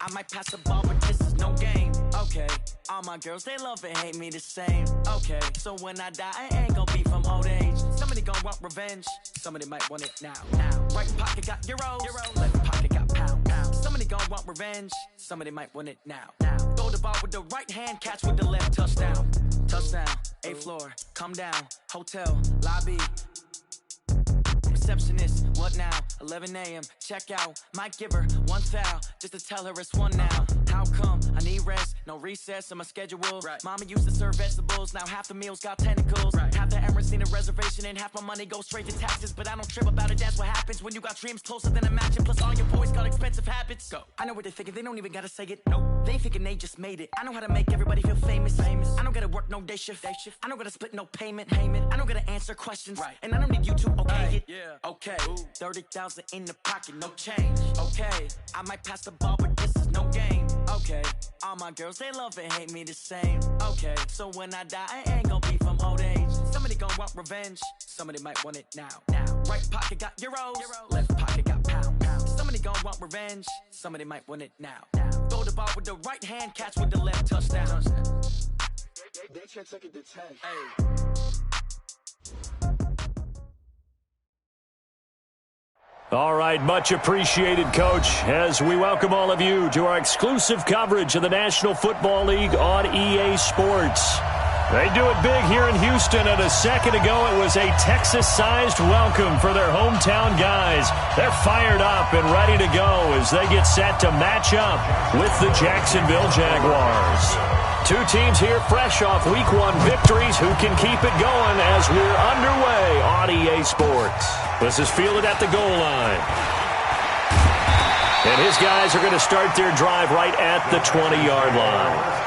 I might pass the ball, but this is no game. Okay, all my girls, they love and hate me the same. Okay, so when I die, I ain't gonna be from old age. Somebody gonna want revenge, somebody might want it now. Right pocket got euros, left pocket got pound. Somebody gonna want revenge, somebody might want it now. Throw the ball with the right hand, catch with the left, touchdown. Touchdown, 8th floor, come down, hotel, lobby. Receptionist, what now? 11 a.m. Check out. Might give her one foul just to tell her it's one now. How come? I need rest, no recess in my schedule. Right. Mama used to serve vegetables, now half the meals got tentacles. Right. Half the Emirates need a reservation and half my money goes straight to taxes. But I don't trip about it, that's what happens when you got dreams closer than a match. Plus all your boys got expensive habits. Go. I know what they're thinking, they don't even gotta say it. Nope. They thinking they just made it. I know how to make everybody feel famous. I don't gotta work no day shift. I don't gotta split no payment. I don't gotta answer questions. Right. And I don't need you to okay it. Yeah. Okay, 30,000 in the pocket, no change. Okay, I might pass the ball, but this is no game. Okay, all my girls, they love and hate me the same. Okay, so when I die, I ain't gonna be from old age. Somebody gonna want revenge, somebody might want it now. Right pocket got euros, left pocket got pound. Somebody gonna want revenge, somebody might want it now. Throw the ball with the right hand, catch with the left, touchdown. They can't take it to 10. Hey. All right, much appreciated, Coach, as we welcome all of you to our exclusive coverage of the National Football League on EA Sports. They do it big here in Houston, and a second ago it was a Texas-sized welcome for their hometown guys. They're fired up and ready to go as they get set to match up with the Jacksonville Jaguars. Two teams here fresh off Week 1 victories who can keep it going as we're underway on EA Sports. This is fielded at the goal line. And his guys are going to start their drive right at the 20-yard line.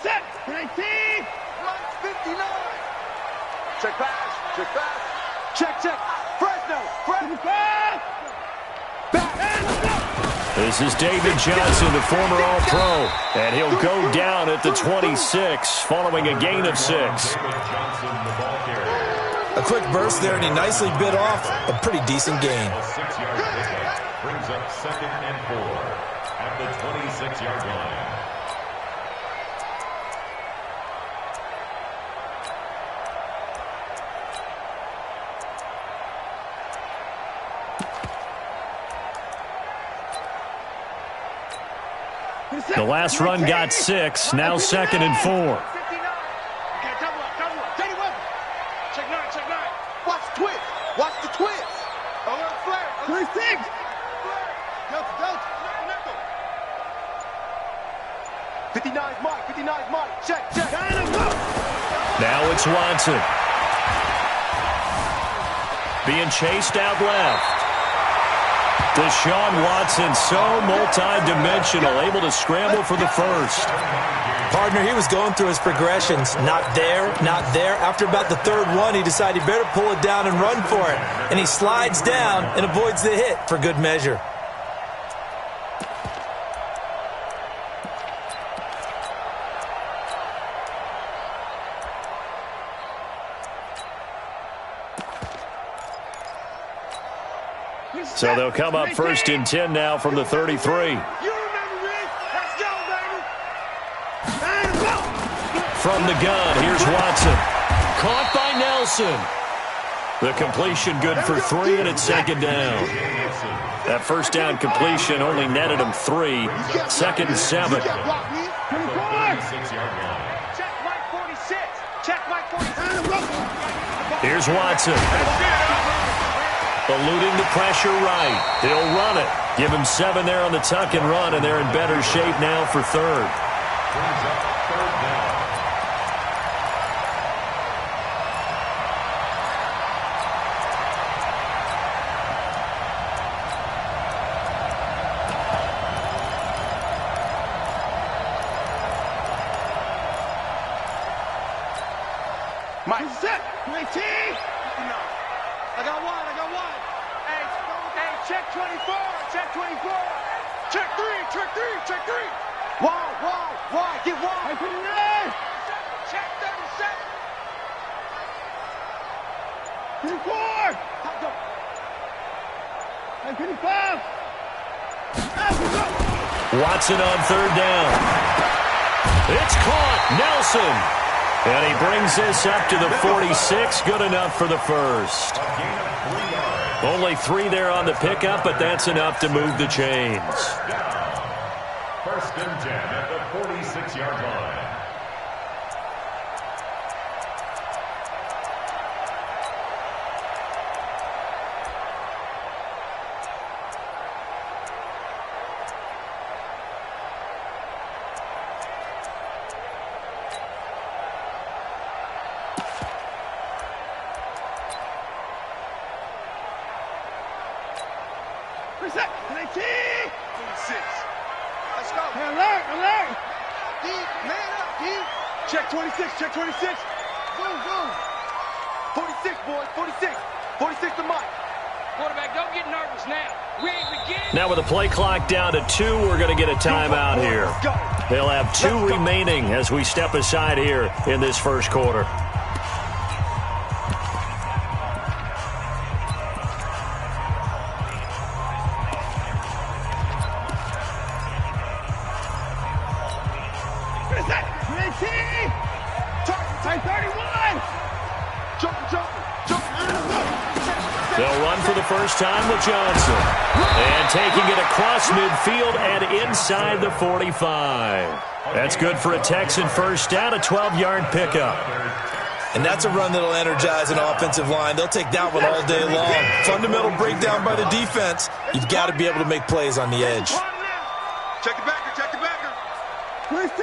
Set, 19, 59. Check pass, check, Fresno, back. This is David Johnson, the former All-Pro, and he'll go down at the 26 following a gain of 6. A quick burst there, and he nicely bit off a pretty decent gain. Brings up 2nd and 4 at the 26-yard line. The last run got 6, now 2nd and 4. Okay, check 9. Watch the twist. Flare. 26. Delta. 59's Mike. Check. Now it's Watson. Being chased out left. Deshaun Watson, so multi-dimensional, able to scramble for the first. Partner, he was going through his progressions. Not there. After about the third one, he decided he better pull it down and run for it. And he slides down and avoids the hit for good measure. So they'll come up 1st and 10 now from the 33. You remember this? Let's go, baby. From the gun, here's Watson. Caught by Nelson. The completion good for 3, and it's 2nd down. That first down completion only netted him 3. 2nd and 7. Check Mike 46. Here's Watson. Eluding the pressure right. He'll run it. Give him 7 there on the tuck and run, and they're in better shape now for 3rd. Mike, set. 19. I got one. Hey, check 24. Check 24. Check 3. Wide. Get wide. Check 37. 24. 55. Watson on third down. It's caught. Nelson. And he brings this up to the 46. Good enough for the first. Only 3 there on the pickup, but that's enough to move the chains. First and 10 at the 46-yard line. Check 26. Go. 46, boys. 46 to Mike. Quarterback, don't get nervous now. We ain't beginning. Now with the play clock down to 2, we're going to get a timeout here. They'll have 2 remaining as we step aside here in this first quarter. They'll run for the first time with Johnson. And taking it across midfield and inside the 45. That's good for a Texan first down, a 12-yard pickup. And that's a run that'll energize an offensive line. They'll take that one all day long. Fundamental breakdown by the defense. You've got to be able to make plays on the edge. Check the backer. 26.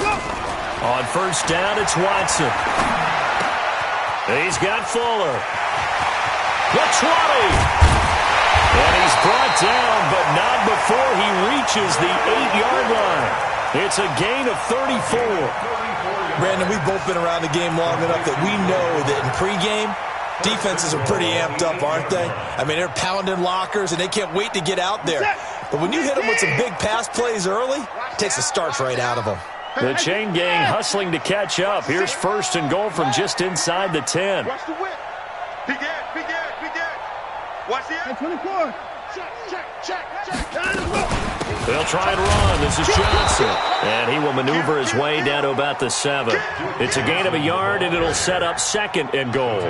Go. On first down, it's Watson. He's got Fuller. The 20. And he's brought down, but not before he reaches the 8-yard line. It's a gain of 34. Brandon, we've both been around the game long enough that we know that in pregame, defenses are pretty amped up, aren't they? I mean, they're pounding lockers, and they can't wait to get out there. But when you hit them with some big pass plays early, it takes the starch right out of them. The chain gang hustling to catch up. Here's first and goal from just inside the 10. Watch the whip. Be dead. Watch the 24. Check. They'll try and run. This is Johnson. And he will maneuver his way down to about the 7. It's a gain of a yard, and it'll set up second and goal.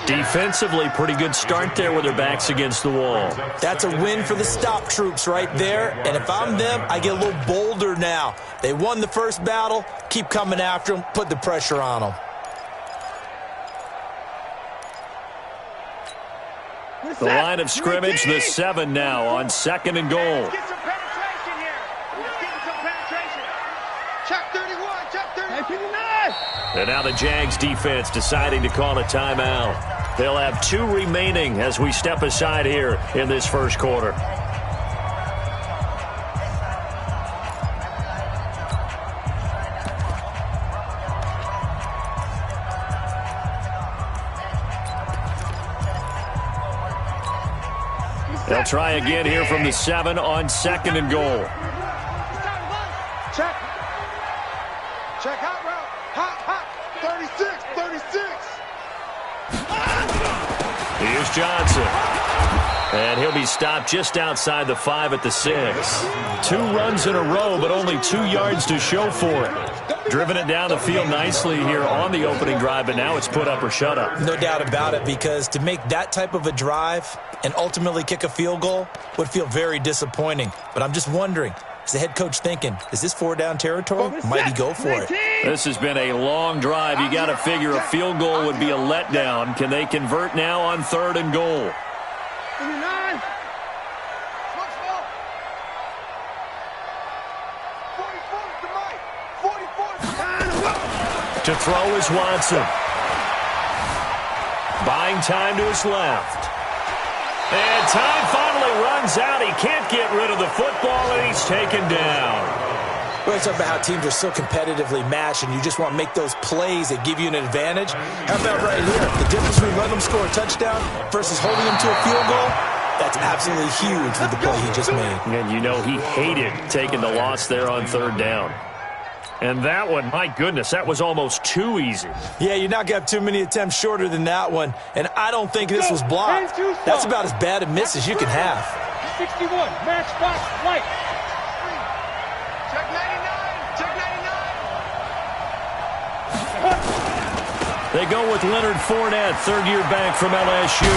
Defensively, pretty good start there with their backs against the wall. That's a win for the stop troops right there. And if I'm them, I get a little bolder now. They won the first battle. Keep coming after them. Put the pressure on them. The line of scrimmage, the 7 now on second and goal. Let's get some penetration here. Check 31. Check 59. And now the Jags defense deciding to call a timeout. They'll have 2 remaining as we step aside here in this first quarter. They'll try again here from the 7 on second and goal. Check hot route. Hot. 36. Here's Johnson. And he'll be stopped just outside the 5 at the 6. 2 runs in a row, but only 2 yards to show for it. Driven it down the field nicely here on the opening drive, but now it's put up or shut up. No doubt about it, because to make that type of a drive and ultimately kick a field goal would feel very disappointing. But I'm just wondering, is the head coach thinking, is this 4-down territory? Might he go for it? This has been a long drive. You got to figure a field goal would be a letdown. Can they convert now on third and goal? 39. To throw is Watson. Buying time to his left. And time finally runs out. He can't get rid of the football, and he's taken down. We always talk about how teams are so competitively matched, and you just want to make those plays that give you an advantage. How about right here? The difference between letting them score a touchdown versus holding them to a field goal, that's absolutely huge with the play he just made. And you know he hated taking the loss there on third down. And that one, my goodness, that was almost too easy. Yeah, you're not going to have too many attempts shorter than that one. And I don't think this was blocked. That's about as bad a miss as you can have. 61, matchbox, white. Check 99. Check 99. They go with Leonard Fournette, third-year back from LSU.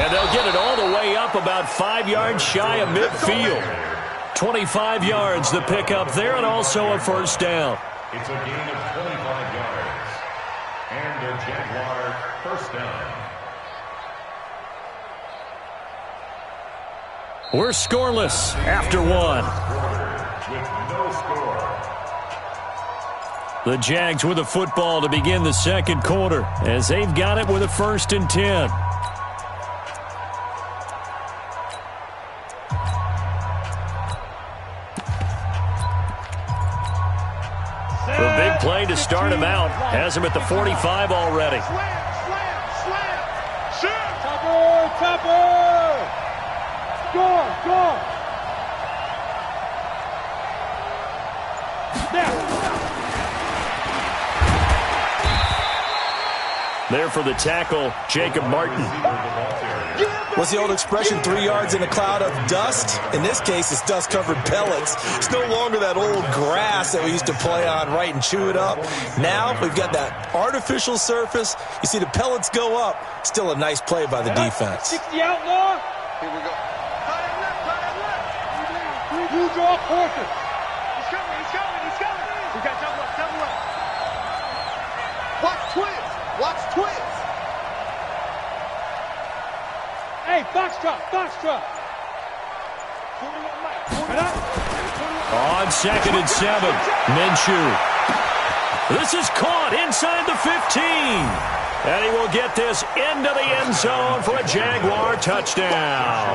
And they'll get it all the way up about 5 yards shy of midfield. 25 yards the pickup there, and also a first down. It's a gain of 25 yards. And a Jaguar first down. We're scoreless after one. With no score. The Jags with the football to begin the second quarter as they've got it with a 1st and 10. The big play to start him out. Has him at the 45 already. Topper! Score! There for the tackle, Jacob Martin. What's the old expression, 3 yards in a cloud of dust? In this case, it's dust-covered pellets. It's no longer that old grass that we used to play on, right, and chew it up. Now we've got that artificial surface. You see the pellets go up. Still a nice play by the defense. 60 outlaw. Here we go. Tie him left. You draw horses. He's coming. We got double up. Watch twins. Hey, box drop. On 2nd and 7, Minshew. This is caught inside the 15. And he will get this into the end zone for a Jaguar touchdown.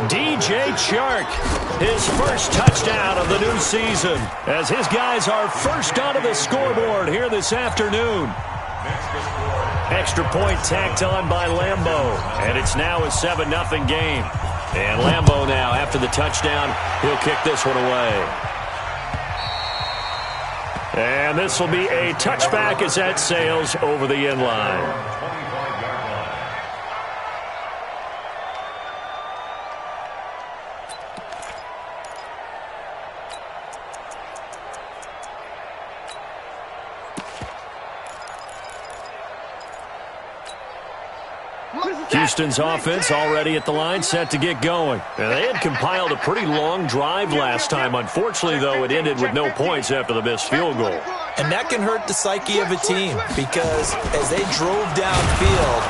DJ Chark, his first touchdown of the new season, as his guys are first onto the scoreboard here this afternoon. Extra point tacked on by Lambeau, and it's now a 7-0 game. And Lambeau now, after the touchdown, he'll kick this one away. And this will be a touchback as that sails over the end line. Houston's offense already at the line, set to get going. And they had compiled a pretty long drive last time. Unfortunately, though, it ended with no points after the missed field goal. And that can hurt the psyche of a team because as they drove downfield,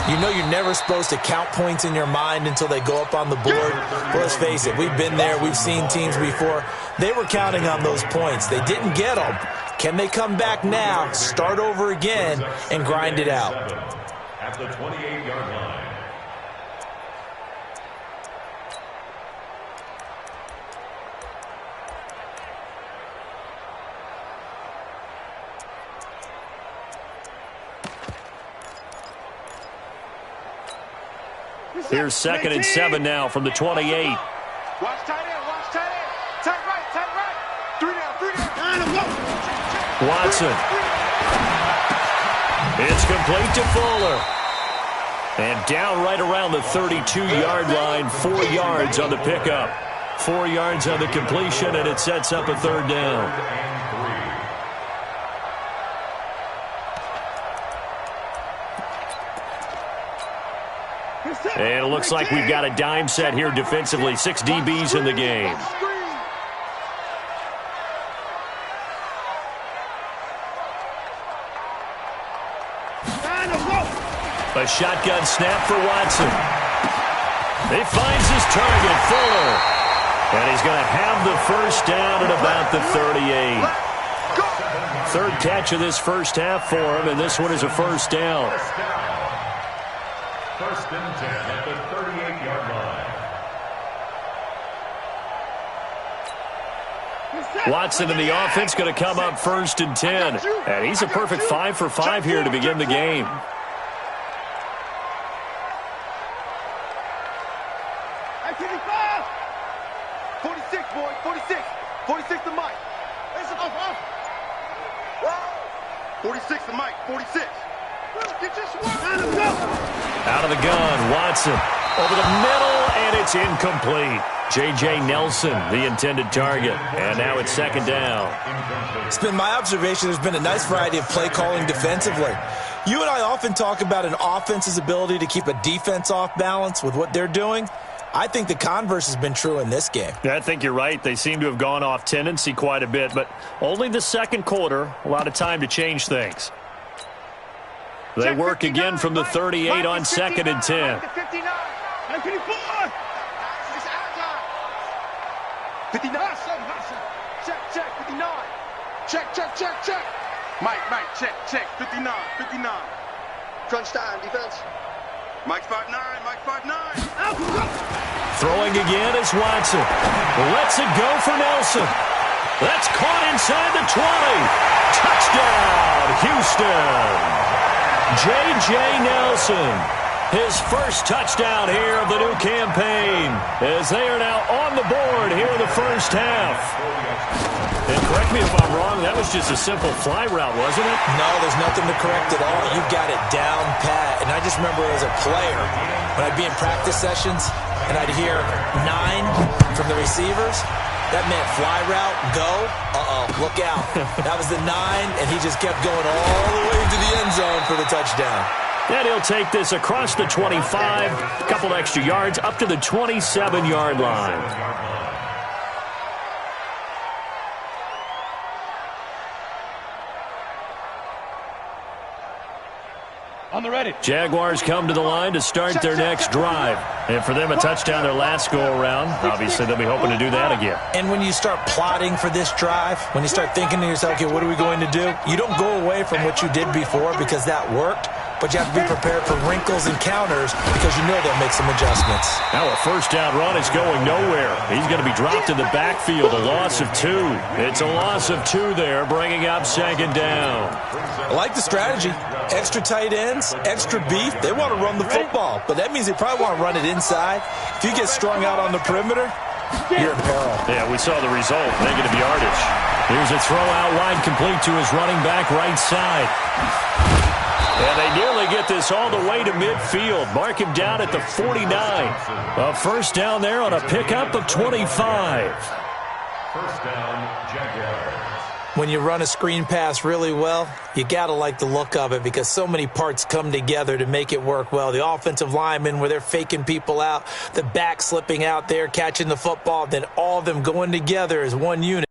you know you're never supposed to count points in your mind until they go up on the board. Well, let's face it, we've been there. We've seen teams before. They were counting on those points. They didn't get them. Can they come back now, start over again, and grind it out? At the 28-yard line. Here's 2nd and 7 now from the 28. Watch tight end. Tight right. 3 down. Watson. It's complete to Fuller. And down right around the 32-yard line, 4 yards on the pickup. 4 yards on the completion, and it sets up a 3rd down. And it looks like we've got a dime set here defensively. 6 DBs in the game. A shotgun snap for Watson. He finds his target, Fuller. And he's going to have the first down at about the 38. 3rd catch of this first half for him, and this one is a first down. First and 10 at the 38-yard line. Watson in the offense going to come up 1st and 10. And he's a perfect 5 for 5 here to begin the game. To Mike. 46 to Mike. 46. Out of the gun, Watson over the middle, and it's incomplete. J.J. Nelson, the intended target, and now it's 2nd down. It's been my observation there's been a nice variety of play calling defensively. You and I often talk about an offense's ability to keep a defense off balance with what they're doing. I think the converse has been true in this game. Yeah, I think you're right. They seem to have gone off tendency quite a bit, but only the 2nd quarter, a lot of time to change things. They work again from the 38 on 2nd and 10. 59. Check. Mike, check. 59. Crunch time, defense. Mike's 5'9", Mike's 5'9". Throwing again is Watson. Lets it go for Nelson. That's caught inside the 20. Touchdown, Houston. J.J. Nelson, his first touchdown here of the new campaign, as they are now on the board here in the first half. And correct me if I'm wrong, that was just a simple fly route, wasn't it? No, there's nothing to correct at all. You got it down pat. And I just remember as a player, when I'd be in practice sessions and I'd hear 9 from the receivers, that meant fly route, go, look out. That was the 9, and he just kept going all the way to the end zone for the touchdown. And he'll take this across the 25, a couple extra yards, up to the 27-yard line. On the ready. Jaguars come to the line to start their next drive. And for them, a touchdown their last go-around. Obviously, they'll be hoping to do that again. And when you start plotting for this drive, when you start thinking to yourself, okay, what are we going to do? You don't go away from what you did before because that worked. But you have to be prepared for wrinkles and counters because you know they'll make some adjustments. Now a first down run is going nowhere. He's going to be dropped in the backfield, a loss of 2. It's a loss of 2 there, bringing up 2nd down. I like the strategy. Extra tight ends, extra beef. They want to run the football, but that means they probably want to run it inside. If you get strung out on the perimeter, you're in peril. Yeah, we saw the result, negative yardage. Here's a throw out wide, complete to his running back right side. And they nearly get this all the way to midfield. Mark him down at the 49. A first down there on a pickup of 25. First down, Jaguars. When you run a screen pass really well, you got to like the look of it because so many parts come together to make it work well. The offensive linemen, where they're faking people out, the back slipping out there, catching the football, then all of them going together as one unit.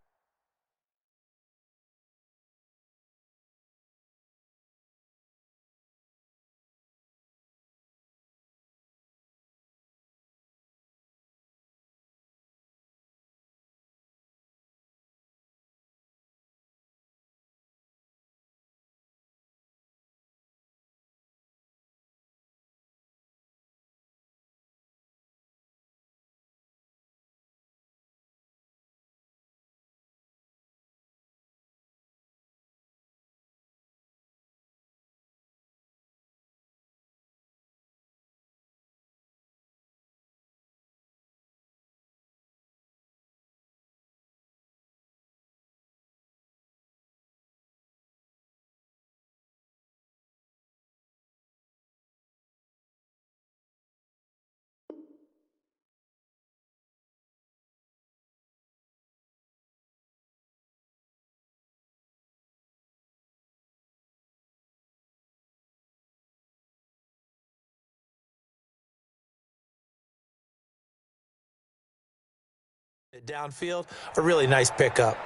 Downfield, a really nice pickup.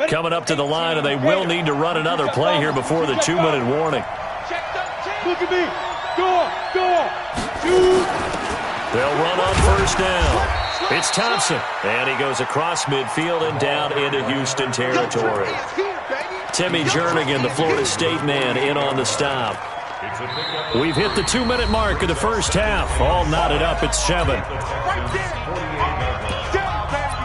Coming up to the line, and they will need to run another play here before the 2-minute warning. Look at me. Go on. Shoot. They'll run on first down. It's Thompson, and he goes across midfield and down into Houston territory. Timmy Jernigan, the Florida State man, in on the stop. We've hit the 2-minute mark of the first half. All knotted up at 7. Right there. Down, baby.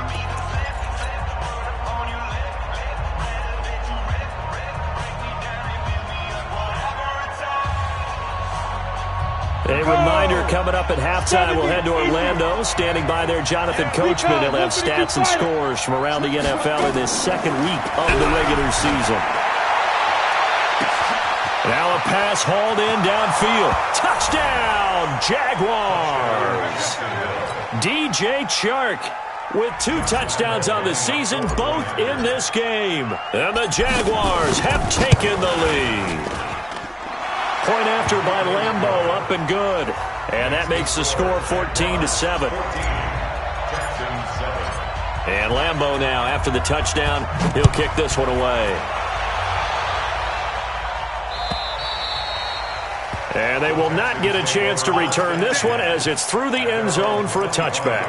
A reminder coming up at halftime, we'll head to Orlando. Standing by there, Jonathan Coachman. He'll have stats and scores from around the NFL in this second week of the regular season. Now a pass hauled in downfield. Touchdown, Jaguars! DJ Chark with 2 touchdowns on the season, both in this game. And the Jaguars have taken the lead. Point after by Lambeau, up and good. And that makes the score 14-7. And Lambeau now, after the touchdown, he'll kick this one away. And they will not get a chance to return this one as it's through the end zone for a touchback.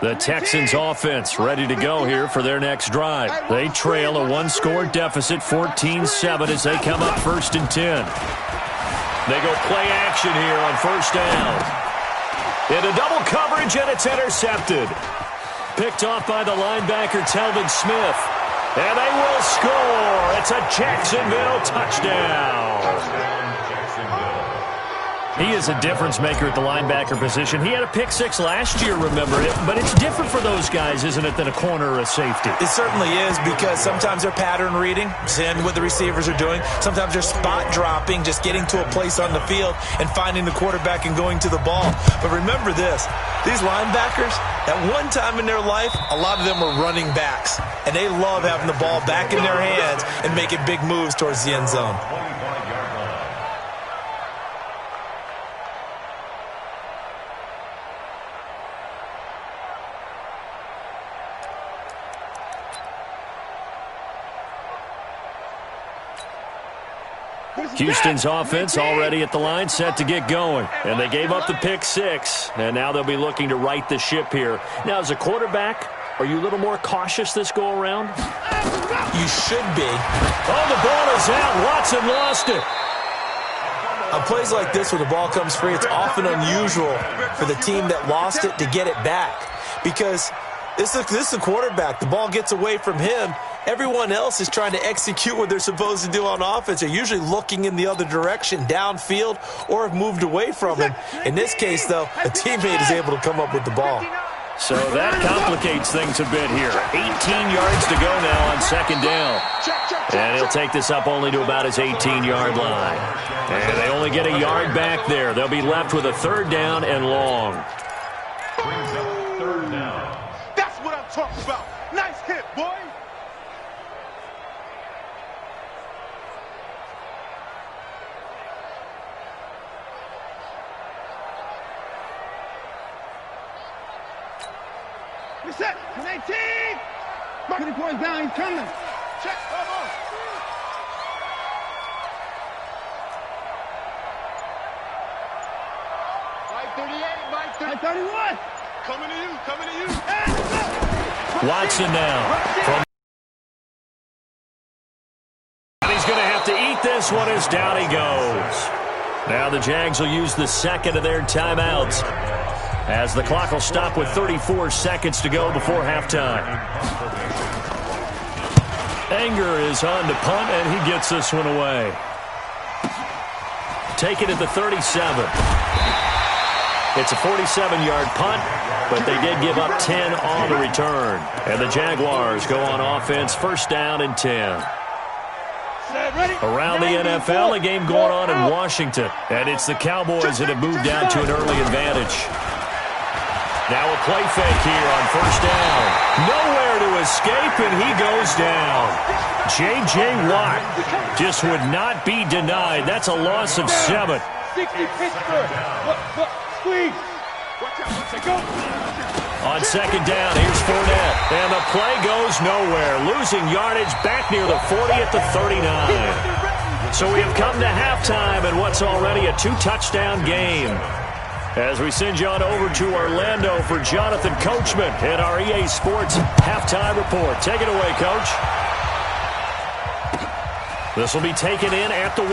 The Texans offense ready to go here for their next drive. They trail a 1-score deficit, 14-7, as they come up 1st and 10. They go play action here on 1st down. Into double coverage, and it's intercepted. Picked off by the linebacker, Telvin Smith. And they will score. It's a Jacksonville touchdown. He is a difference maker at the linebacker position. He had a pick 6 last year, remember it. But it's different for those guys, isn't it, than a corner or a safety? It certainly is, because sometimes they're pattern reading, seeing what the receivers are doing. Sometimes they're spot dropping, just getting to a place on the field and finding the quarterback and going to the ball. But remember this, these linebackers, at one time in their life, a lot of them were running backs. And they love having the ball back in their hands and making big moves towards the end zone. Houston's offense already at the line, set to get going. And they gave up the pick 6, and now they'll be looking to right the ship here. Now, as a quarterback, are you a little more cautious this go-around? You should be. Oh, the ball is out. Watson lost it. On plays like this where the ball comes free, it's often unusual for the team that lost it to get it back. Because this is the quarterback. The ball gets away from him. Everyone else is trying to execute what they're supposed to do on offense. They're usually looking in the other direction, downfield, or have moved away from him. In this case, though, a teammate is able to come up with the ball. So that complicates things a bit here. 18 yards to go now on 2nd down. And he'll take this up only to about his 18-yard line. And they only get a yard back there. They'll be left with a 3rd down and long. Brings up 3rd down. That's what I'm talking about. Nice hit, boy. Reset. 19. 20 points down. He's coming. Check. Come on. Mike 38. Mike 31. Coming to you. Coming to you. Watson now. He's going to have to eat this one as down he goes. Now the Jags will use the 2nd of their timeouts, as the clock will stop with 34 seconds to go before halftime. Anger is on to punt, and he gets this one away. Taken at the 37. It's a 47-yard punt, but they did give up 10 on the return. And the Jaguars go on offense, 1st down and 10. Around the NFL, a game going on in Washington. And it's the Cowboys that have moved down to an early advantage. Now a play fake here on 1st down. Nowhere to escape, and he goes down. J.J. Watt just would not be denied. That's a loss of 7. 60 Pittsburgh. Squeeze. On 2nd down, here's Fournette. And the play goes nowhere. Losing yardage back near the 40 at the 39. So we have come to halftime in what's already a 2-touchdown game. As we send you on over to Orlando for Jonathan Coachman in our EA Sports halftime report. Take it away, Coach. This will be taken in at the 1.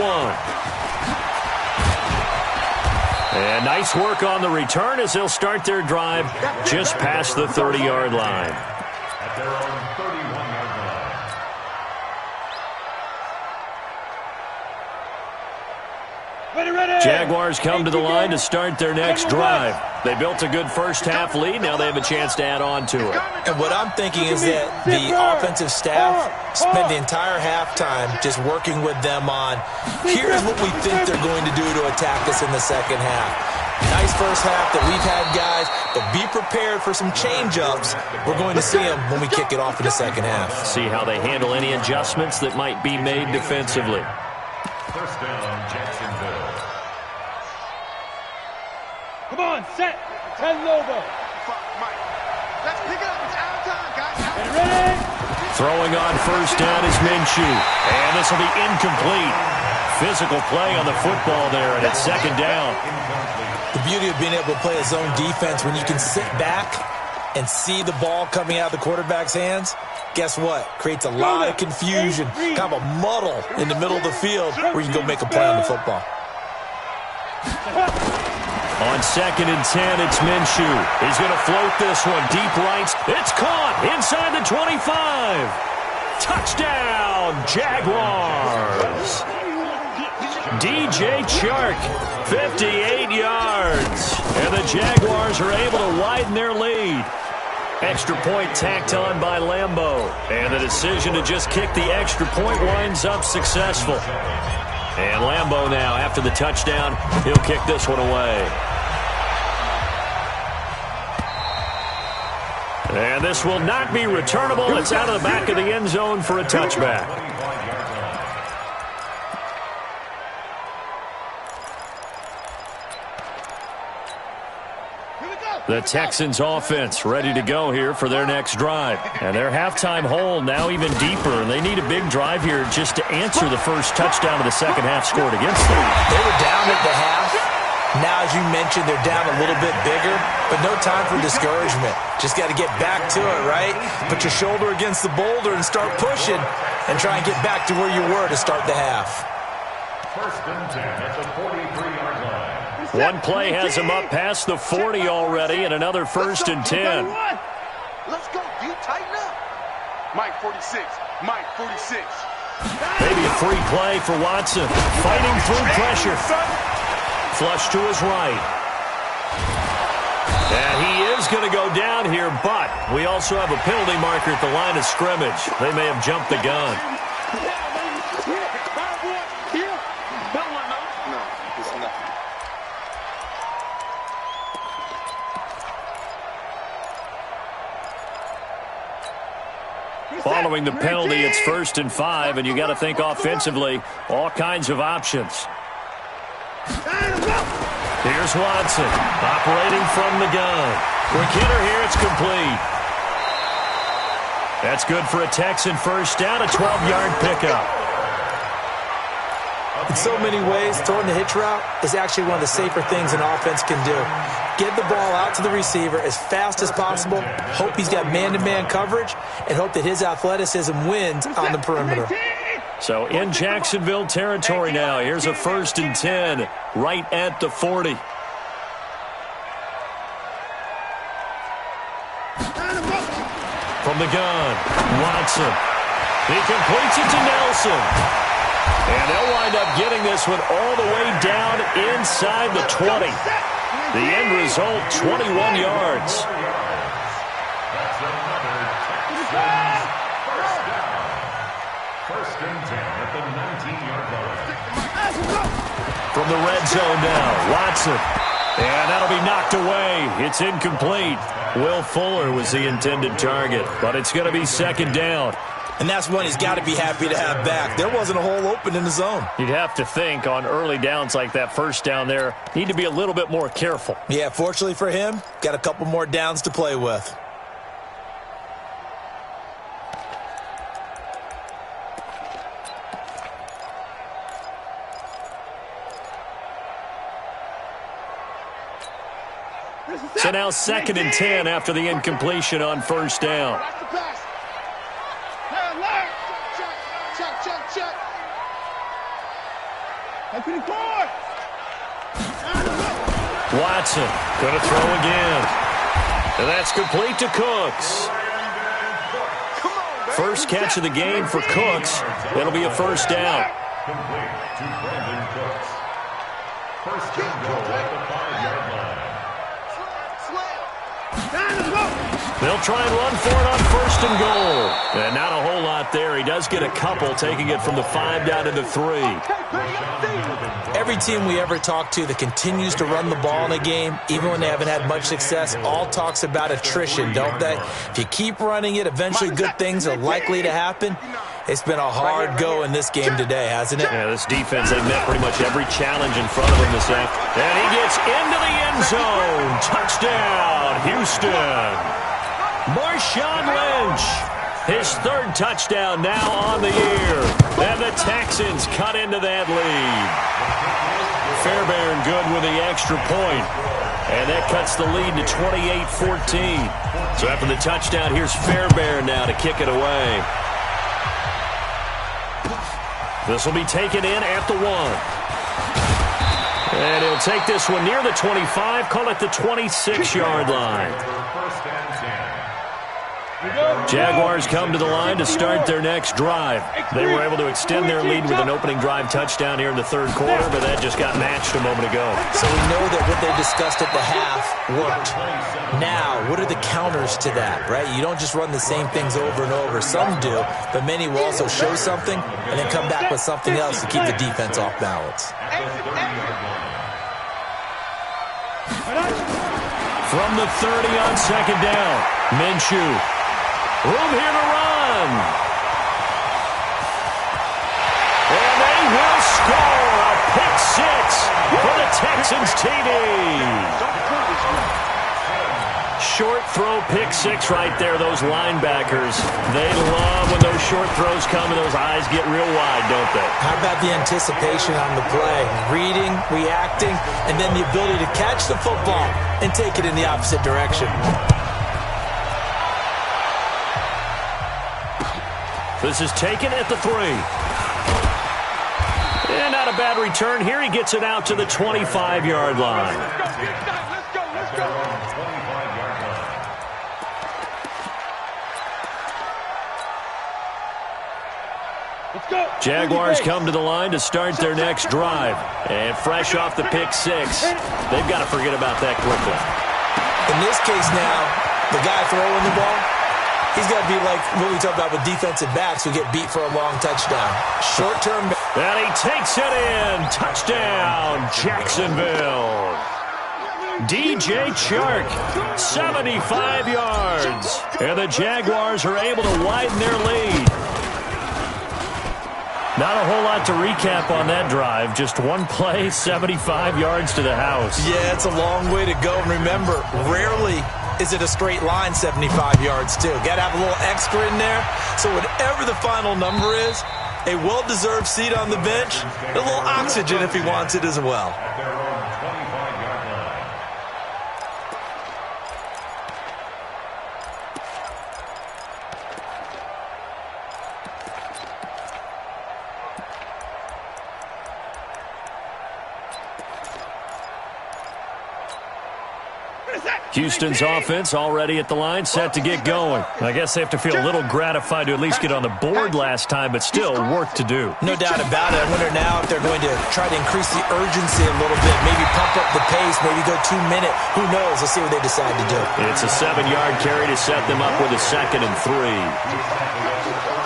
And nice work on the return as they'll start their drive just past the 30-yard line. At their own 31-yard line. Jaguars come to the line to start their next drive. They built a good first-half lead. Now they have a chance to add on to it. And what I'm thinking is that the offensive staff spent the entire halftime just working with them on, here's what we think they're going to do to attack us in the second half. Nice first half that we've had, guys, but be prepared for some change-ups. We're going to see them when we kick it off in the second half. See how they handle any adjustments that might be made defensively. First down, Jacksonville. Come on, set. 10 Lobo. Mike. Let's pick it up. It's out of time, guys. Get ready. Throwing on first down is Minshew. And this will be incomplete. Physical play on the football there, and it's second down. The beauty of being able to play a zone defense when you can sit back and see the ball coming out of the quarterback's hands, guess what? Creates a lot of confusion, kind of a muddle in the middle of the field where you can go make a play on the football. On 2nd and 10, it's Minshew. He's going to float this one deep right. It's caught inside the 25. Touchdown, Jaguars. DJ Chark, 58 yards. And the Jaguars are able to widen their lead. Extra point tacked on by Lambeau. And the decision to just kick the extra point winds up successful. And Lambeau now, after the touchdown, he'll kick this one away. And this will not be returnable. It's out of the back of the end zone for a touchback. The Texans offense ready to go here for their next drive. And their halftime hole now even deeper. And they need a big drive here just to answer the first touchdown of the second half scored against them. They were down at the half. Now, as you mentioned, they're down a little bit bigger, but no time for discouragement. Just got to get back to it, right? Put your shoulder against the boulder and start pushing and try and get back to where you were to start the half. First and 10 at the 43-yard line. One play has him up past the 40 already, and another first and 10. Let's go, D. Tighten up. Mike 46. Mike 46. Maybe a free play for Watson. Fighting through pressure. Flush to his right. And he is going to go down here, but we also have a penalty marker at the line of scrimmage. They may have jumped the gun. Following the penalty, it's 1st and 5, and you got to think offensively, all kinds of options. Here's Watson, operating from the gun. Quick hitter here, it's complete. That's good for a Texan first down, a 12-yard pickup. In so many ways, throwing the hitch route is actually one of the safer things an offense can do. Get the ball out to the receiver as fast as possible, hope he's got man-to-man coverage, and hope that his athleticism wins on the perimeter. So in Jacksonville territory now, here's a 1st and 10 right at the 40. From the gun, Watson. He completes it to Nelson. And they'll wind up getting this one all the way down inside the 20. The end result, 21 yards. That's another Texans first down. 1st and 10 at the 19-yard line. From the red zone now, Watson. And that'll be knocked away. It's incomplete. Will Fuller was the intended target, but it's going to be 2nd down. And that's one he's got to be happy to have back. There wasn't a hole open in the zone. You'd have to think on early downs like that first down there, need to be a little bit more careful. Yeah, fortunately for him, got a couple more downs to play with. So now 2nd and 10 after the incompletion on first down. Watson going to throw again. And that's complete to Cooks. First catch of the game for Cooks. It'll be a first down. Complete to Brandon Cooks. First and goal at the 5-yard line. They'll try and run for it on first and goal. And not a whole lot there. He does get a couple, taking it from the 5 down to the 3. Every team we ever talk to that continues to run the ball in a game, even when they haven't had much success, all talks about attrition, don't they? If you keep running it, eventually good things are likely to happen. It's been a hard go in this game today, hasn't it? Yeah, this defense, they've met pretty much every challenge in front of them this afternoon. And he gets into the end zone. Touchdown, Houston. Marshawn Lynch, his 3rd touchdown now on the year. And the Texans cut into that lead. Fairbairn good with the extra point. And that cuts the lead to 28-14. So after the touchdown, here's Fairbairn now to kick it away. This will be taken in at the 1. And he'll take this one near the 25, call it the 26-yard line. First and 10. Jaguars come to the line to start their next drive. They were able to extend their lead with an opening drive touchdown here in the 3rd quarter, but that just got matched a moment ago. So we know that what they discussed at the half worked. Now, what are the counters to that, right? You don't just run the same things over and over. Some do, but many will also show something and then come back with something else to keep the defense off balance. From the 30 on 2nd down, Minshew. Room here to run. And they will score a pick 6 for the Texans TD. Short throw pick 6 right there. Those linebackers, they love when those short throws come and those eyes get real wide, don't they? How about the anticipation on the play? Reading, reacting, and then the ability to catch the football and take it in the opposite direction. This is taken at the 3. And not a bad return here. He gets it out to the 25-yard line. Jaguars come to the line to start their next drive. And fresh off the pick 6, they've got to forget about that quickly. In this case now, the guy throwing the ball, he's got to be like what we talk about with defensive backs who get beat for a long touchdown. Short-term. And he takes it in. Touchdown, Jacksonville. DJ Chark, 75 yards. And the Jaguars are able to widen their lead. Not a whole lot to recap on that drive. Just one play, 75 yards to the house. Yeah, it's a long way to go. And remember, rarely is it a straight line 75 yards, too. Got to have a little extra in there. So whatever the final number is, a well-deserved seat on the bench, a little oxygen if he wants it as well. Houston's offense already at the line, set to get going. I guess they have to feel a little gratified to at least get on the board last time, but still work to do. No doubt about it. I wonder now if they're going to try to increase the urgency a little bit, maybe pump up the pace, maybe go 2-minute. Who knows? Let's see what they decide to do. It's a 7-yard carry to set them up with a 2nd and 3.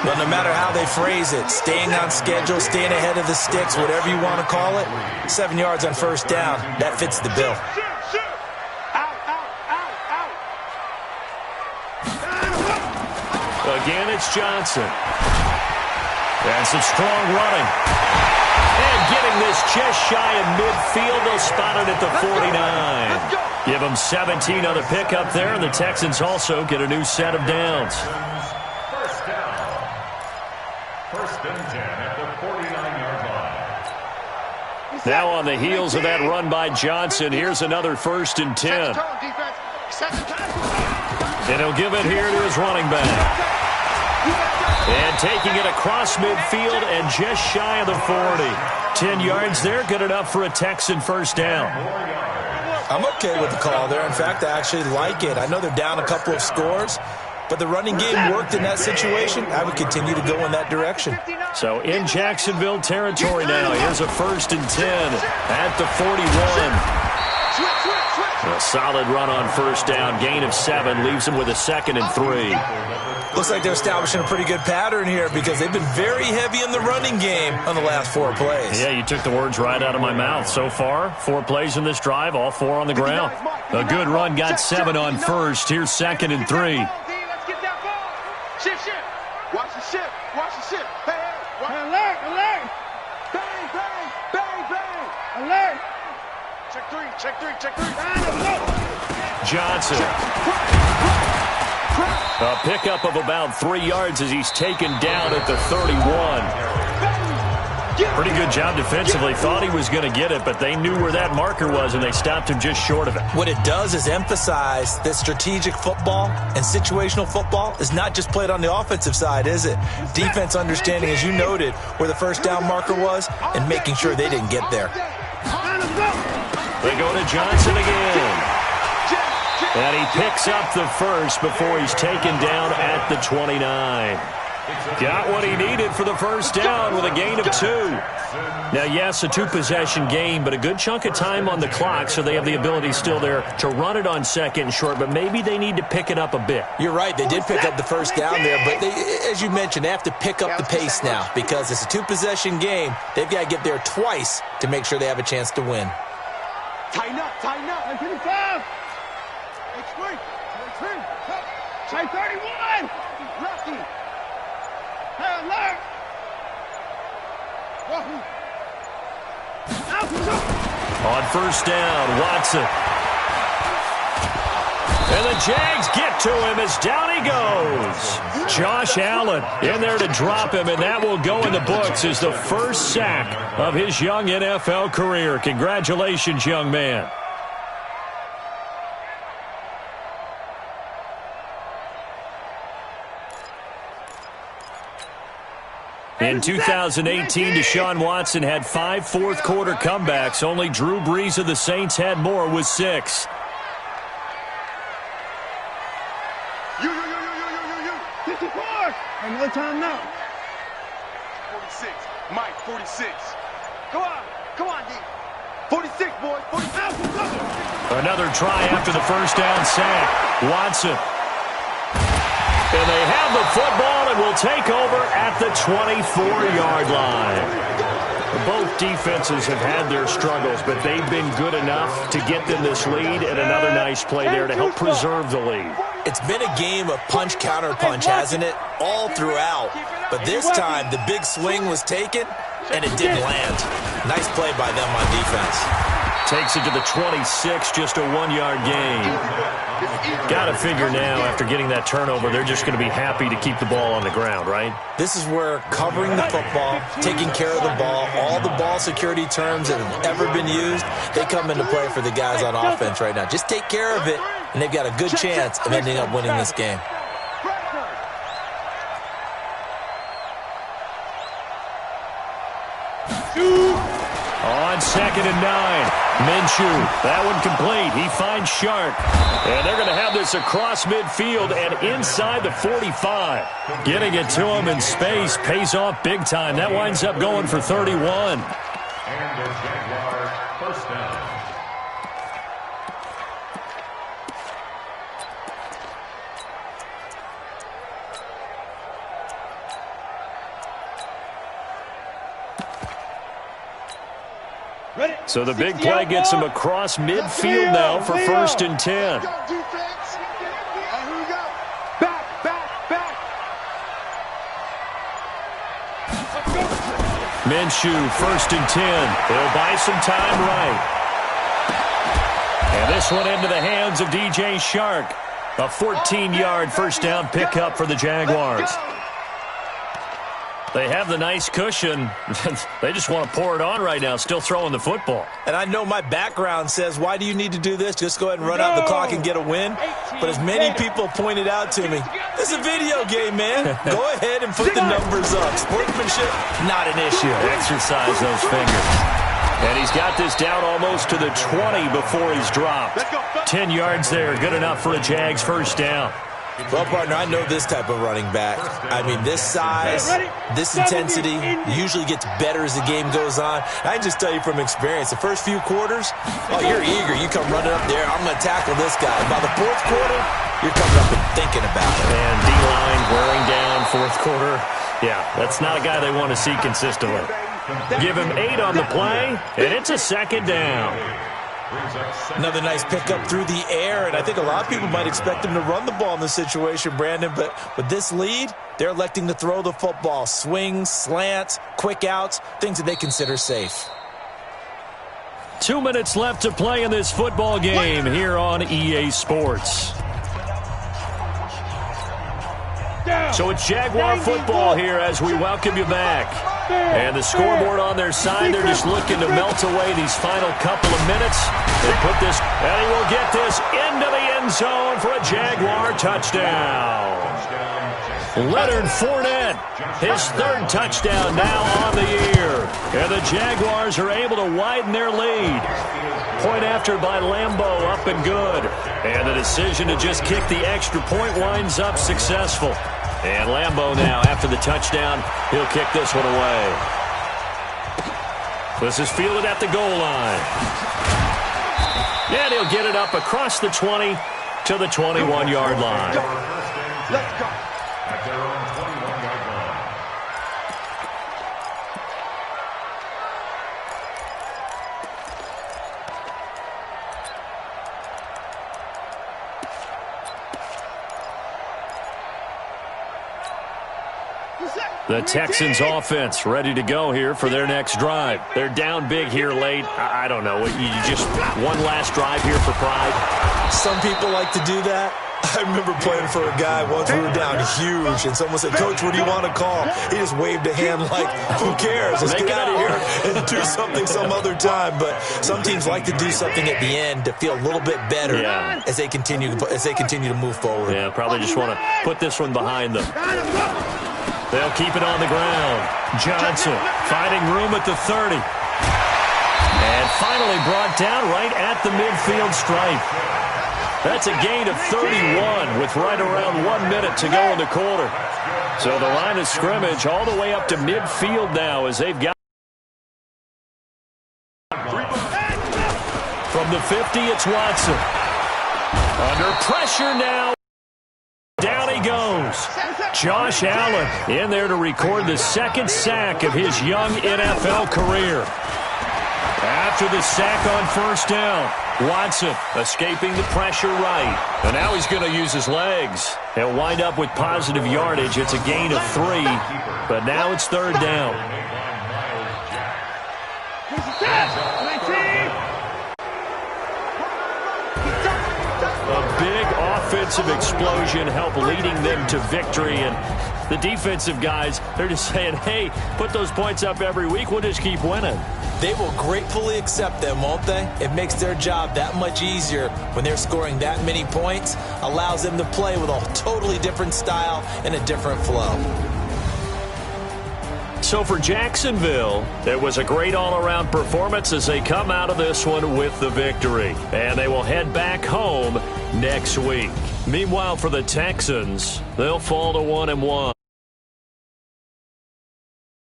Well, no matter how they phrase it, staying on schedule, staying ahead of the sticks, whatever you want to call it, 7 yards on first down, that fits the bill. Again, it's Johnson. And some strong running. And getting this just shy of midfield. They'll spot it at the 49. Give them 17 on the pickup there, and the Texans also get a new set of downs. First down. First and 10 at the 49-yard line. Now on the heels of that run by Johnson, here's another 1st and 10. And he'll give it here to his running back. And taking it across midfield and just shy of the 40. 10 yards there, good enough for a Texan first down. I'm okay with the call there. In fact, I actually like it. I know they're down a couple of scores, but the running game worked in that situation. I would continue to go in that direction. So in Jacksonville territory now. Here's a 1st and 10 at the 41. A solid run on first down. Gain of 7 leaves him with a 2nd and 3. Looks like they're establishing a pretty good pattern here because they've been very heavy in the running game on the last 4 plays. Yeah, you took the words right out of my mouth. So far, 4 plays in this drive, all 4 on the ground. A good run, got 7 on first. Here's 2nd and 3. Shift. Watch the shift. Watch the shift. Hey. Alert. Bang. Alert. Check 3. Johnson. A pickup of about 3 yards as he's taken down at the 31. Pretty good job defensively. Thought he was going to get it, but they knew where that marker was, and they stopped him just short of it. What it does is emphasize that strategic football and situational football is not just played on the offensive side, is it? Defense understanding, as you noted, where the first down marker was and making sure they didn't get there. They go to Johnson again. And he picks up the first before he's taken down at the 29. Got what he needed for the first down with a gain of 2. Now, yes, a 2-possession game, but a good chunk of time on the clock, so they have the ability still there to run it on 2nd and short, but maybe they need to pick it up a bit. You're right. They did pick up the first down there, but they, as you mentioned, they have to pick up the pace now because it's a 2-possession game. They've got to get there twice to make sure they have a chance to win. Tighten up. 25. Say 31. Lefty. Hey, alert. On first down, Watson. And the Jags get to him as down he goes. Josh Allen in there to drop him, and that will go in the books as the first sack of his young NFL career. Congratulations, young man. In 2018, Deshaun Watson had 5 fourth-quarter comebacks. Only Drew Brees of the Saints had more with 6. You. 54. And no time now. 46. Mike, 46. Come on, D. 46, boys. 46. Another try after the first down sack. Watson. And they have the football and will take over at the 24-yard line. Both defenses have had their struggles, but they've been good enough to get them this lead, and another nice play there to help preserve the lead. It's been a game of punch-counter-punch, hasn't it? All throughout. But this time, the big swing was taken, and it didn't land. Nice play by them on defense. Takes it to the 26, just a 1-yard gain. Got to figure now, after getting that turnover, they're just going to be happy to keep the ball on the ground, right? This is where covering the football, taking care of the ball, all the ball security terms that have ever been used, they come into play for the guys on offense right now. Just take care of it, and they've got a good chance of ending up winning this game. On 2nd and 9, Minshew, that one complete. He finds Shark. And they're going to have this across midfield and inside the 45. Getting it to him in space pays off big time. That winds up going for 31. And the Jaguars first down. So the big play gets him across midfield now for 1st and 10. Minshew, 1st and 10. They'll buy some time right. And this one into the hands of DJ Shark. A 14-yard first down pickup for the Jaguars. They have the nice cushion. They just want to pour it on right now, still throwing the football. And I know my background says, why do you need to do this? Just go ahead and run out the clock and get a win. But as many people pointed out to me, this is a video game, man. Go ahead and put the numbers up. Sportsmanship, not an issue. Exercise those fingers. And he's got this down almost to the 20 before he's dropped. 10 yards there, good enough for a Jags first down. Well, partner, I know this type of running back. I mean, this size, this intensity usually gets better as the game goes on. I can just tell you from experience, the first few quarters, oh, you're eager. You come running up there, I'm going to tackle this guy. By the fourth quarter, you're coming up and thinking about it. And D-line wearing down fourth quarter. Yeah, that's not a guy they want to see consistently. Give him 8 on the play, and it's a second down. Another nice pickup through the air, and I think a lot of people might expect him to run the ball in this situation, Brandon, but with this lead, they're electing to throw the football. Swings, slants, quick outs, things that they consider safe. 2 minutes left to play in this football game here on EA Sports. So it's Jaguar football here as we welcome you back. And the scoreboard on their side, they're just looking to melt away these final couple of minutes. They put this, and he will get this into the end zone for a Jaguar touchdown. Leonard Fournette, his third touchdown now on the year. And the Jaguars are able to widen their lead. Point after by Lambeau, up and good. And the decision to just kick the extra point winds up successful. And Lambeau now, after the touchdown, he'll kick this one away. This is fielded at the goal line. And he'll get it up across the 20 to the 21-yard line. Let's go. At their own 21-yard line. The Texans offense ready to go here for their next drive. They're down big here late. I don't know. You just one last drive here for pride. Some people like to do that. I remember playing for a guy once. We were down huge, and someone said, "Coach, what do you want to call?" He just waved a hand like, "Who cares? Let's get out of here and do something some other time." But some teams like to do something at the end to feel a little bit better as they continue to move forward. Yeah, probably just want to put this one behind them. They'll keep it on the ground. Johnson finding room at the 30. And finally brought down right at the midfield stripe. That's a gain of 31 with right around 1 minute to go in the quarter. So the line of scrimmage all the way up to midfield now as they've got. From the 50, it's Watson. Under pressure now. Down he goes. Josh Allen in there to record the second sack of his young NFL career. After the sack on first down, Watson escaping the pressure right. And now he's going to use his legs. He'll wind up with positive yardage. It's a gain of 3, but now it's third down. A big offensive explosion helped leading them to victory. And the defensive guys, they're just saying, hey, put those points up every week. We'll just keep winning. They will gratefully accept them, won't they? It makes their job that much easier when they're scoring that many points. Allows them to play with a totally different style and a different flow. So for Jacksonville, it was a great all-around performance as they come out of this one with the victory. And they will head back home next week. Meanwhile, for the Texans, they'll fall to 1-1.